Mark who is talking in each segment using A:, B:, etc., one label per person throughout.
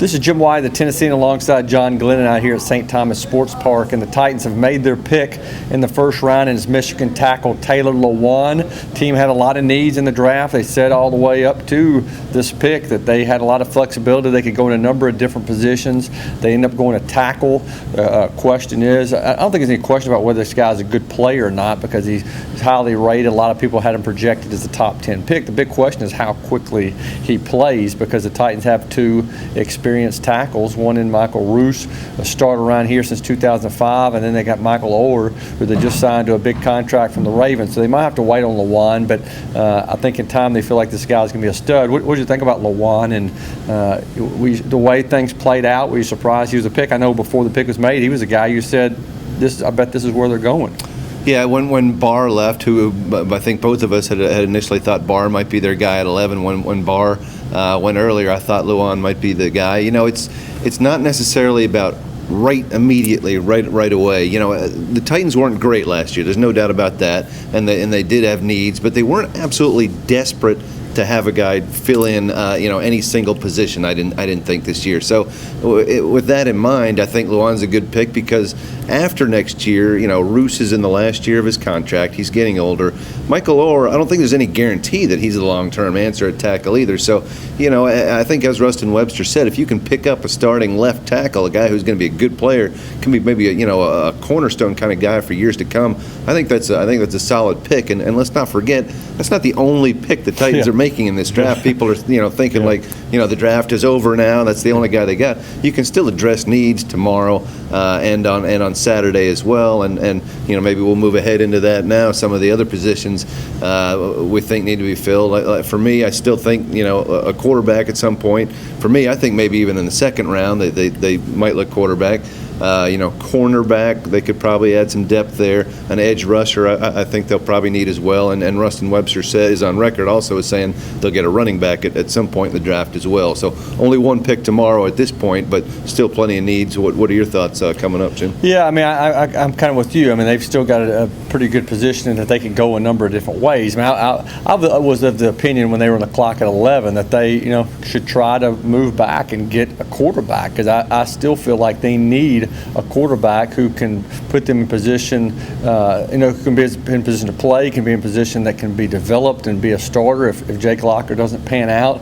A: This is Jim Wyatt, the Tennessean, alongside John Glennon out here at St. Thomas Sports Park. And the Titans have made their pick in the first round, and it's Michigan tackle Taylor Lewan. Team had a lot of needs in the draft. They said all the way up to this pick that they had a lot of flexibility. They could go in a number of different positions. They end up going to tackle. Question is, I don't think there's any question about whether this guy's a good player or not, because he's highly rated. A lot of people had him projected as a top 10 pick. The big question is how quickly he plays, because the Titans have two experienced tackles, one in Michael Roos, a starter around here since 2005, and then they got Michael Orr, who they just signed to a big contract from the Ravens. So they might have to wait on Lewan, but I think in time they feel like this guy's going to be a stud. What did you think about Lewan and the way things played out? Were you surprised he was a pick? I know before the pick was made, he was a guy you said, I bet this is where they're going.
B: Yeah, when Barr left, who I think both of us had initially thought Barr might be their guy at 11. When Barr went earlier, I thought Lewan might be the guy. You know, it's not necessarily about right away. You know, the Titans weren't great last year. There's no doubt about that, and they did have needs, but they weren't absolutely desperate to have a guy fill in, any single position. I didn't think this year. So, with that in mind, I think Lewan's a good pick, because after next year, Roos is in the last year of his contract. He's getting older. Michael Orr, I don't think there's any guarantee that he's a long-term answer at tackle either. So, I think as Rustin Webster said, if you can pick up a starting left tackle, a guy who's going to be a good player, can be maybe a cornerstone kind of guy for years to come, I think that's a solid pick. And let's not forget, that's not the only pick the Titans are making in this draft. People are thinking like the draft is over now. That's the only guy they got. You can still address needs tomorrow and on Saturday as well. And maybe we'll move ahead into that now. Some of the other positions we think need to be filled. Like for me, I still think a quarterback at some point. For me, I think maybe even in the second round they might look quarterback. Cornerback, they could probably add some depth there. An edge rusher, I think they'll probably need as well. And Rustin Webster is on record also as saying they'll get a running back at some point in the draft as well. So only one pick tomorrow at this point, but still plenty of needs. What are your thoughts coming up, Jim?
A: Yeah, I mean, I'm kind of with you. I mean, they've still got a pretty good position that they can go a number of different ways. I mean, I was of the opinion when they were on the clock at 11 that they, should try to move back and get a quarterback, because I still feel like they need a quarterback who can put them in position, who can be in position to play, can be in position that can be developed and be a starter if Jake Locker doesn't pan out.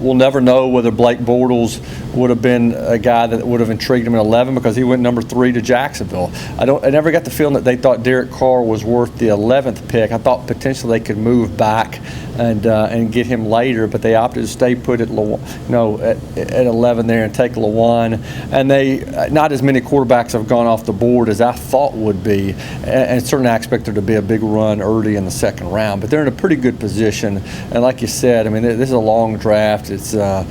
A: We'll never know whether Blake Bortles would have been a guy that would have intrigued him at 11, because he went number 3 to Jacksonville. I never got the feeling that they thought Derek Carr was worth the 11th pick. I thought potentially they could move back and get him later, but they opted to stay put at 11 there and take Lewan. And they not as many quarterbacks have gone off the board as I thought would be, and certainly I expect there to be a big run early in the second round. But they're in a pretty good position, and like you said, I mean, this is a long draft. It's I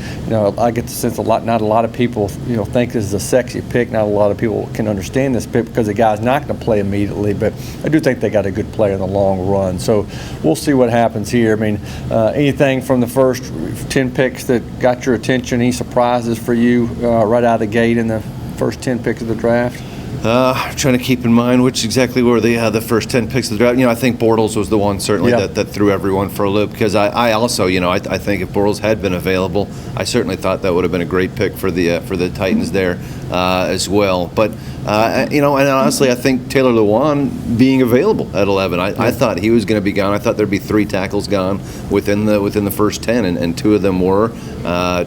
A: get the sense not a lot of people think this is a sexy pick. Not a lot of people can understand this pick because the guy's not going to play immediately. But I do think they got a good player in the long run. So we'll see what happens here. I mean, anything from the first 10 picks that got your attention? Any surprises for you right out of the gate in the first 10 picks of the draft?
B: I'm trying to keep in mind which exactly were the first 10 picks of the draft. I think Bortles was the one certainly that threw everyone for a loop, because I also, I think if Bortles had been available, I certainly thought that would have been a great pick for the Titans there as well. But and honestly, I think Taylor Lewan being available at 11, I thought he was going to be gone. I thought there'd be 3 tackles gone within the first 10, and 2 of them were.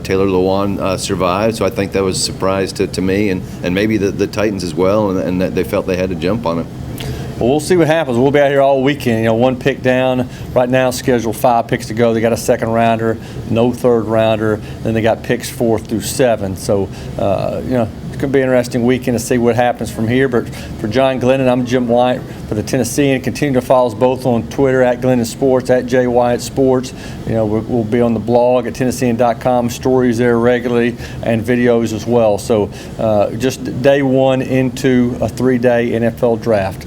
B: Taylor Lewan survived, so I think that was a surprise to me, and maybe the Titans as well, and that they felt they had to jump on it.
A: Well, we'll see what happens. We'll be out here all weekend. 1 pick down. Right now, scheduled 5 picks to go. They got a second rounder, no third rounder. Then they got picks 4 through 7. So, it's going to be an interesting weekend to see what happens from here. But for John Glennon, I'm Jim Wyatt for the Tennessean. Continue to follow us both on Twitter at Glennon Sports, at J Wyatt Sports. We'll be on the blog at Tennessean.com, stories there regularly, and videos as well. So just day 1 into a 3-day NFL draft.